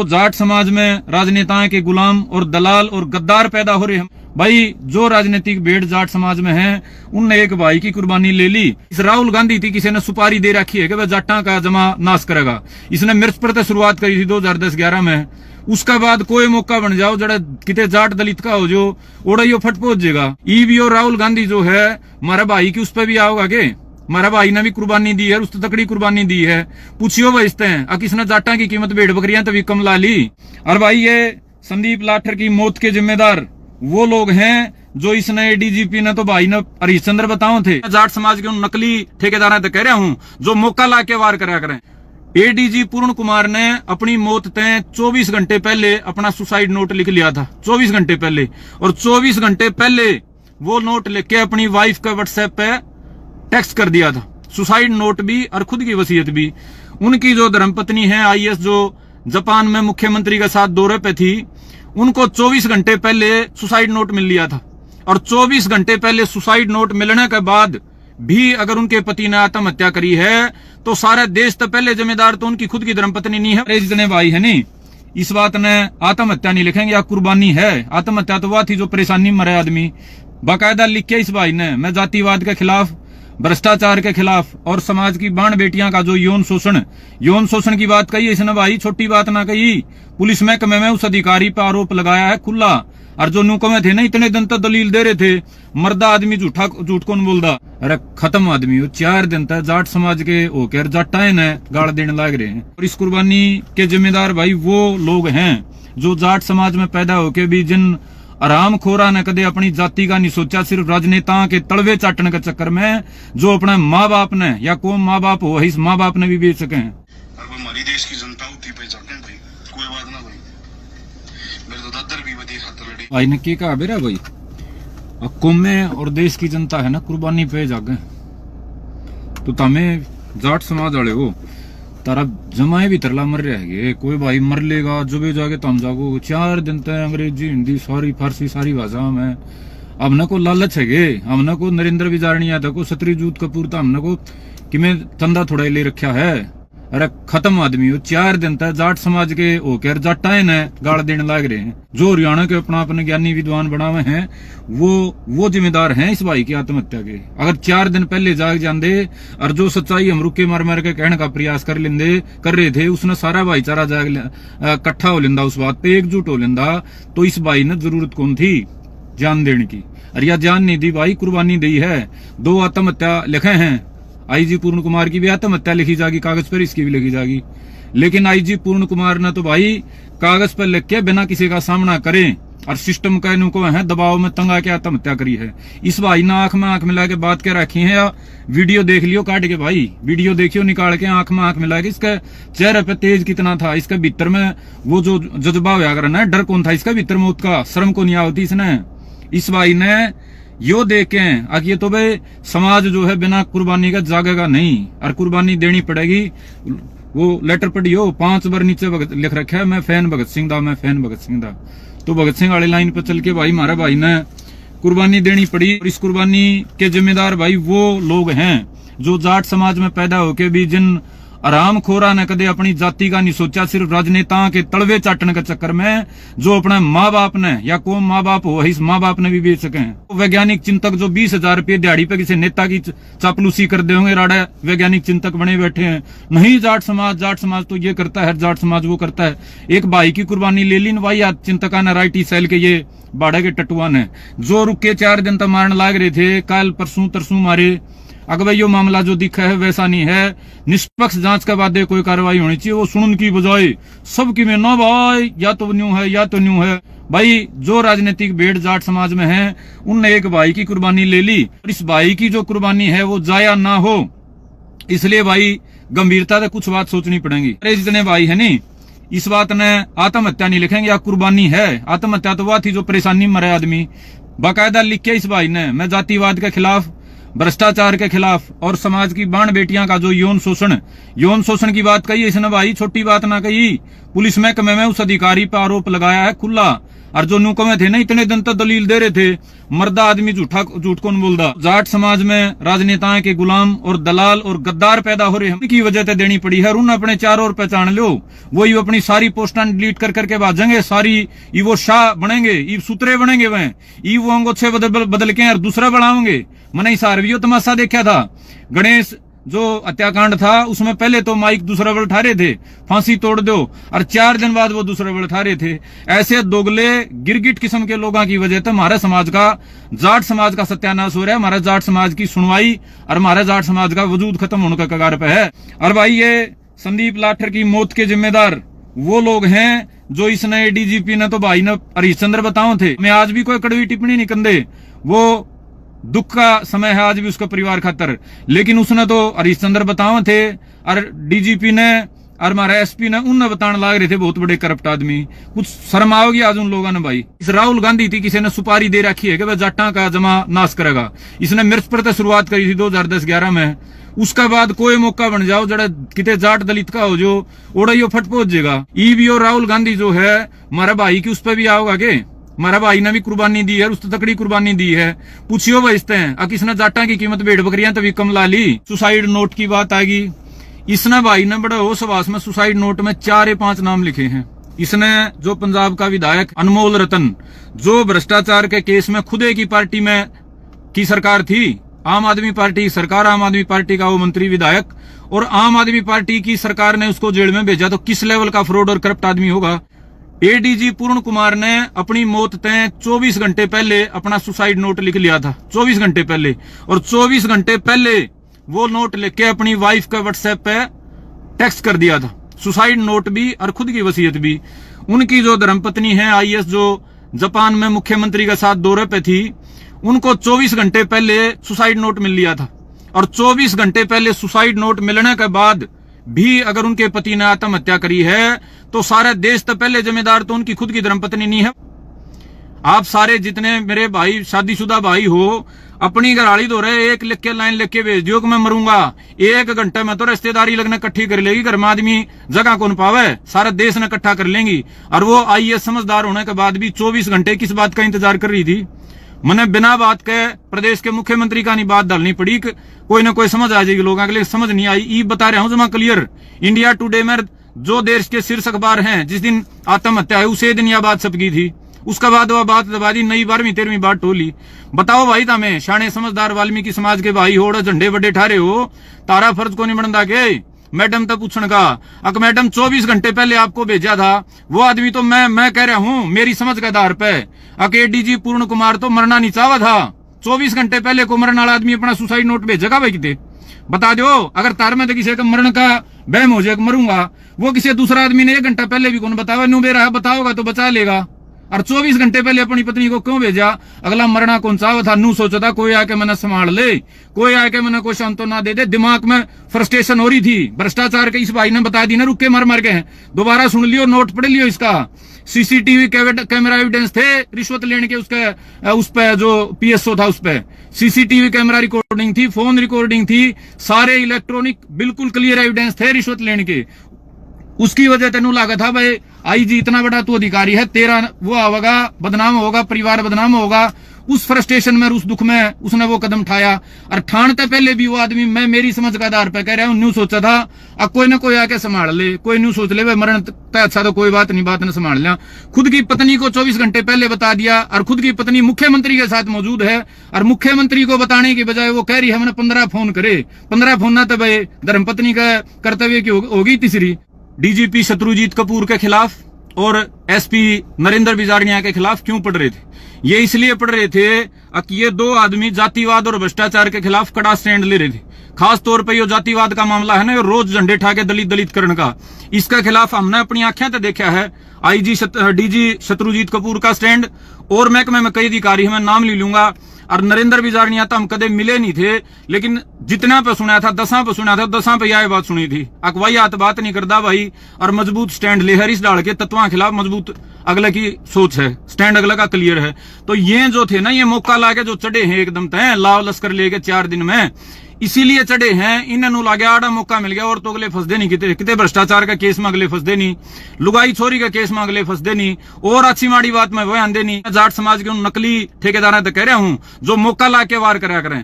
जो जाट समाज में राजनेताओं के गुलाम और दलाल और गद्दार पैदा हो रहे हैं भाई, जो राजनीतिक भेड़ जाट समाज में है उनने एक भाई की कुर्बानी ले ली। इस राहुल गांधी थी किसी ने सुपारी दे रखी है कि वह जाटा का जमा नाश करेगा। इसने मिर्च पर तो शुरुआत करी थी 2010-11 में। उसका बाद कोई मौका बन जाओ जड़ा किते जाट दलित का हो जो ओड़ा यो फट पहुंच जाएगा। ईवी और राहुल गांधी जो है हमारा भाई की उस पर भी आओगा के हमारा भाई ने भी कुर्बानी दी है, उस तकड़ी कुर्बानी दी है। पूछियो बजते हैं अब किसने जाटा की कीमत भेड़ बकरियां तभी कम ला ली। और भाई ये संदीप लाठर की मौत के जिम्मेदार वो लोग हैं जो इस नए डीजीपी ने तो भाई ने हरिश्चंद्र बताओ थे। जाट समाज के उन नकली ठेकेदार तो कह रहा हूं जो मौका ला के वार करा करें। एडीजी पूर्ण कुमार ने अपनी मौत तय 24 घंटे पहले अपना सुसाइड नोट लिख लिया था, 24 घंटे पहले। और 24 घंटे पहले वो नोट लिख के अपनी वाइफ का व्हाट्सएप पे टेक्स्ट कर दिया था, सुसाइड नोट भी और खुद की वसीयत भी। उनकी जो धर्मपत्नी है आईएएस जो जापान में मुख्यमंत्री के साथ दौरे पे थी, उनको 24 घंटे पहले सुसाइड नोट मिल लिया था। और 24 घंटे पहले सुसाइड नोट मिलने के बाद भी अगर उनके पति ने आत्महत्या करी है तो सारा देश तो पहले जिम्मेदार तो उनकी खुद की धर्मपत्नी नहीं है। जितने भाई है नहीं इस बात ने आत्महत्या नहीं लिखेंगे या कुर्बानी है। आत्महत्या तो वह थी जो परेशानी में मरे आदमी। बाकायदा लिखे इस भाई ने, मैं जातिवाद के खिलाफ, भ्रष्टाचार के खिलाफ और समाज की बाण बेटियां का जो यौन शोषण की बात कही इसने भाई, छोटी बात ना कही। पुलिस महकमे में उस अधिकारी पर आरोप लगाया है खुला। और जो नुको में थे ना इतने दिन तक दलील दे रहे थे, मर्दा आदमी झूठ कौन बोलदा। अरे खत्म आदमी हो, 4 दिन तक जाट समाज के होकर जाटाए ने गाड़ देने लग रहे हैं। और इस कुर्बानी के जिम्मेदार भाई वो लोग हैं जो जाट समाज में पैदा होके भी जिन आराम खोरा ने कदे अपनी जाति का नहीं सोचा, सिर्फ राजनेताओं के तलवे चाटने के चक्कर में जो अपने माँ बाप ने या कौन माँ बाप हो इस माँ बाप ने भी बेच सके हैं। हमारी देश की जनता होती पे जाते हैं भाई, कोई बात ना भाई। मेरे तो दादर भी बदी हाथ लड़ी भाई ने क्या कहा बेरा भाई, कौमे और देश की जनता है ना कुर्बानी पे जागे तो तमें जाट समाज वाले हो तारा जमाए भी तरला मर रहे है। कोई भाई मर लेगा जो भी जाके तुम जागो। 4 दिन तक अंग्रेजी हिंदी सारी फारसी सारी भाषा में हमने को लालच है, हमने को नरेंद्र विजारणिया था को सतरीजूत कपूर था, हमने को कि मैं चंदा थोड़ा ले रखा है। अरे खत्म आदमी हो, 4 दिन तक जाट समाज के होकर जाटाए ने गाड़ देने लग रहे हैं। जो हरियाणा के अपने ज्ञानी विद्वान बनावे हैं वो जिम्मेदार हैं इस भाई की आत्महत्या के। अगर 4 दिन पहले जाग जाते और जो सच्चाई हम रुके मार के कहने का प्रयास कर रहे थे उसने सारा भाईचारा जाग इकट्ठा हो लेंदा, उस बात पे एकजुट हो लेंदा, तो इस भाई ने जरूरत कौन थी जान देने की। अरे या जान नहीं दी भाई, कुर्बानी दी है। 2 आत्महत्या लिखे हैं, आईजी पूर्ण कुमार की भी आत्महत्या लिखी जाएगी कागज पर, इसकी भी लिखी जाएगी। लेकिन आईजी पूर्ण कुमार ने तो भाई कागज पर लिख के बिना किसी का सामना करें और सिस्टम का इनको है दबाव में तंग आके आत्महत्या करी है। इस भाई ने आंख में आंख मिला के बात क्या रखी है, या वीडियो देख लियो काट के भाई, वीडियो देखियो निकाल के आंख में आंख मिला के। इसके चेहरे पे तेज कितना था, इसके भीतर में वो जो जज्बा हुआ करना है, डर कौन था इसका भीतर मौत का, शर्म को नहीं आवती इसने। इस भाई ने यो देखे अब ये तो भाई समाज जो है बिना कुर्बानी का जागेगा नहीं और कुर्बानी देनी पड़ेगी। वो लेटर पढ़ियो 5 बार नीचे लिख रखा है, मैं फैन भगत सिंह दा, मैं फैन भगत सिंह दा। तो भगत सिंह वाली लाइन पर चल के भाई हमारे भाई ने कुर्बानी देनी पड़ी। और इस कुर्बानी के जिम्मेदार भाई वो लोग हैं जो जाट समाज में पैदा होके भी जिन आराम खोरा ने कदे अपनी जाति का नहीं सोचा, सिर्फ राजनेताओं के तलवे चाटने के चक्कर में जो अपने माँ बाप ने या कौन माँ बाप हो इस माँ बाप ने भी बेच सके हैं। वैज्ञानिक चिंतक जो 20,000 रुपये दिहाड़ी पे किसी नेता की चापलूसी कर दे होंगे, राड़ा वैज्ञानिक चिंतक बने बैठे हैं। नहीं जाट समाज तो ये करता है, जाट समाज वो करता है। एक भाई की कुर्बानी ले ली न भाई आज चिंतका ने राइटी सेल के ये बाड़ा के टटुआ ने जो रुके 4 दिन तक मारने लाग रहे थे, कल परसों तरसों मारे। अगर भाई यो मामला जो दिखा है वैसा नहीं है, निष्पक्ष जांच के बाद कोई कार्रवाई होनी चाहिए। वो सुनने की बजाय सबकी में ना भाई या तो न्यू है या तो न्यू है। भाई जो राजनीतिक भेड़ जाट समाज में है उनने एक भाई की कुर्बानी ले ली और इस भाई की जो कुर्बानी है वो जाया ना हो, इसलिए भाई गंभीरता से कुछ बात सोचनी पड़ेगी। अरे जितने भाई है नहीं इस बात ने आत्महत्या नहीं लिखेंगे या कुर्बानी है। आत्महत्या तो वह थी जो परेशानी में मरे आदमी। बाकायदा लिखे इस भाई ने, मैं जातिवाद के खिलाफ, भ्रष्टाचार के खिलाफ और समाज की बाण बेटियां का जो यौन शोषण की बात कही इसने भाई, छोटी बात ना कही। पुलिस महकमे में उस अधिकारी पर आरोप लगाया है खुला, और जो नुकमे थे ना इतने दिन तक दलील दे रहे थे, मर्दा आदमी झूठ कौन बोलदा। जाट समाज में राजनेताओं के गुलाम और दलाल और गद्दार पैदा हो रहे हैं, की वजह से देनी पड़ी है। और उन अपने चारों ओर पहचान लो, वही अपनी सारी पोस्टां डिलीट कर करके भाजेंगे, सारी ये वो शाह बनेंगे, ये सूत्रे बनेंगे, वह ये वो अंगोछे बदल के और दूसरा बढ़ाओगे। मैंने सारवियो तमाशा देखा था, गणेश जो हत्याकांड था उसमें पहले तो माइक दूसरा बल ठहरे थे, फांसी तोड़ दो, और 4 दिन बाद वो दूसरा बल ठहरे थे। ऐसे दोगले गिरगिट किस्म के लोगों की वजह से हमारे समाज का, जाट समाज का सत्यानाश हो रहा है। हमारा जाट समाज की सुनवाई और हमारा जाट समाज का वजूद खत्म होने का कगार पे है। और भाई ये संदीप लाठर की मौत के जिम्मेदार वो लोग हैं जो इस नए डीजीपी ने तो भाई ने हरीशचंद्र बताओ थे। मैं आज भी कोई कड़वी टिप्पणी नहीं कंदे, वो दुख का समय है आज भी उसका परिवार खातर, लेकिन उसने तो हरीशचंद्र बताओ थे, और डीजीपी ने और हमारा एसपी ने उनने बताने लग रहे थे बहुत बड़े करप्ट आदमी। कुछ शर्म आओगी आज उन लोगों ने भाई। इस राहुल गांधी थी, किसी ने सुपारी दे रखी है कि वह जाटा का जमा नाश करेगा। इसने मिर्च पर शुरुआत करी थी 2010-11 में। उसका बाद कोई मौका बन जाओ जड़ा किते जाट दलित का हो जो ओड़ा यो फट पहुंच जाएगा। ईवी और राहुल गांधी जो है हमारा भाई की उस पर भी आओगा के, हमारा भाई ने भी कुर्बानी दी है, उस तकड़ी कुर्बानी दी है। पूछियो बचते हैं अब किसने जाटा की कीमत भेड़ बकरियां तभी कम ला ली। सुसाइड नोट की बात आएगी, इसने भाई ने बड़ा होश हवास में सुसाइड नोट में 4 या 5 नाम लिखे हैं। इसने जो पंजाब का विधायक अनमोल रतन, जो भ्रष्टाचार के केस में खुदे की पार्टी में की सरकार थी, आम आदमी पार्टी सरकार, आम आदमी पार्टी का वो मंत्री विधायक, और आम आदमी पार्टी की सरकार ने उसको जेल में भेजा, तो किस लेवल का फ्रॉड और करप्ट आदमी होगा। एडीजी पूर्ण कुमार ने अपनी मौत तय 24 घंटे पहले अपना सुसाइड नोट लिख लिया था, 24 घंटे पहले, और 24 घंटे पहले वो नोट लेके अपनी वाइफ का व्हाट्सएप पे टेक्स्ट कर दिया था, सुसाइड नोट भी और खुद की वसीयत भी। उनकी जो धर्मपत्नी है आईएएस, जो जापान में मुख्यमंत्री के साथ दौरे पे थी, उनको 24 घंटे पहले सुसाइड नोट मिल लिया था। और 24 घंटे पहले सुसाइड नोट मिलने के बाद भी अगर उनके पति ने आत्महत्या करी है तो सारे देश तो पहले जिम्मेदार तो उनकी खुद की धर्मपत्नी नहीं है। आप सारे जितने मेरे भाई शादीशुदा भाई हो, अपनी घरवाली दो रहे एक लिख के लाइन लिख के भेज दियो कि मैं मरूंगा, 1 घंटे में तो रिश्तेदारी लगने इकट्ठी कर लेगी, घर में आदमी जगह कौन पावे, सारा देश ने इकट्ठा कर लेंगी। और वो आईएएस समझदार होने के बाद भी 24 घंटे किस बात का इंतजार कर रही थी। मैंने बिना बात के प्रदेश के मुख्यमंत्री का नहीं बात डालनी पड़ी कि कोई ना कोई समझ आ जाएगी लोगों के लिए, समझ नहीं आई। ये बता रहा हूं जमा क्लियर, इंडिया टुडे में जो देश के शीर्ष अखबार हैं, जिस दिन आत्महत्या है उसे दिन यह बात छपकी थी, उसका बाद वह बात दबा दी, नई 12वीं 13वीं बात टोली। बताओ भाई, तमें शाणे समझदार वाल्मीकि समाज के भाई हो, झंडे बड़े ठारे हो, तारा फर्ज को नहीं बनता के मैडम तक पूछने का। अगर मैडम 24 घंटे पहले आपको भेजा था, वो आदमी तो मैं कह रहा हूं मेरी समझ के आधार पे, एडीजी पूर्ण कुमार तो मरना नहीं चाहा था। 24 घंटे पहले को मरने वाला आदमी अपना सुसाइड नोट भेजेगा भाई किते? बता दो। अगर तार में तो किसी का मरण का बहम हो जाए मरूंगा, वो किसी दूसरा आदमी ने 1 घंटा पहले भी कौन बतावा, न्यू बेरा बताओगा तो बचा लेगा। और 24 घंटे पहले अपनी पत्नी को क्यों भेजा? अगला मरना कौन सा था, नू सोचा था कोई आके मैंने संभाल ले, कोई आके मैंने कोई सांत्वना दे दे। दिमाग में फ्रस्ट्रेशन हो रही थी भ्रष्टाचार के, इस भाई ने बता दी ना, रुक के मर गए। दोबारा सुन लियो, नोट पढ़ लियो इसका। सीसीटीवी कैमरा एविडेंस थे रिश्वत लेने के, उसके उस पे जो पीएसओ था उस पे सीसीटीवी कैमरा रिकॉर्डिंग थी, फोन रिकॉर्डिंग थी, सारे इलेक्ट्रॉनिक बिल्कुल क्लियर एविडेंस थे रिश्वत लेने के। उसकी वजह तेनू लगा था भाई आईजी इतना बड़ा तू अधिकारी है, तेरा वो होगा बदनाम होगा, परिवार बदनाम होगा। उस फ्रस्ट्रेशन में, उस दुख में उसने वो कदम उठाया। और ठाणते पहले भी वो आदमी, मैं मेरी समझ का आधार पर कह रहा हूं, न्यू सोचा था अब कोई ना कोई आके संभाल ले, कोई न्यू सोच ले भाई मरण तय अच्छा तो कोई बात नहीं, बात ने संभाल लिया। खुद की पत्नी को 24 घंटे पहले बता दिया, और खुद की पत्नी मुख्यमंत्री के साथ मौजूद है, और मुख्यमंत्री को बताने की बजाय वो कह रही है मैंने 15 फोन करे। 15 फोन ना तो भाई धर्मपत्नी का कर्तव्य की होगी तीसरी। डीजीपी शत्रुजीत कपूर के खिलाफ और एसपी नरेंद्र बिजारनिया के खिलाफ क्यों पढ़ रहे थे? ये इसलिए पढ़ रहे थे कि ये 2 आदमी जातिवाद और भ्रष्टाचार के खिलाफ कड़ा स्टैंड ले रहे थे। खास तौर पे ये जातिवाद का मामला है ना, ये रोज झंडे ठाके दलित करण का, इसका खिलाफ हमने अपनी आंखें तो देखा है। डीजी शत्रुजीत कपूर का स्टैंड, और महकमे में कई अधिकारी मैं नाम ले लूंगा, और नरेंद्र बिजारनिया तो हम कदे मिले नहीं थे, लेकिन जितना पे सुना था 10 पे सुना था, 10 पे यह बात सुनी थी। अकवाई बात नहीं करता भाई, और मजबूत स्टैंड ले हरीश डाल के तत्वों खिलाफ मजबूत अगले की सोच है, स्टैंड अगले का क्लियर है। तो ये जो थे ना, ये मौका लाके जो चढ़े हैं एकदम तय लाव लश्कर लेके 4 दिन में, इसीलिए चढ़े हैं। इन्होंने लागे आड़ा मौका मिल गया और तो अगले फंसदे नहीं, कितने भ्रष्टाचार का केस में अगले फंसदे नहीं, लुगाई छोरी का केस में अगले फंसदे नहीं। और अच्छी माड़ी बात में वह आंदे नहीं। जाट समाज के उन नकली ठेकेदार तो कह रहा हूं जो मौका ला के वार करा करें।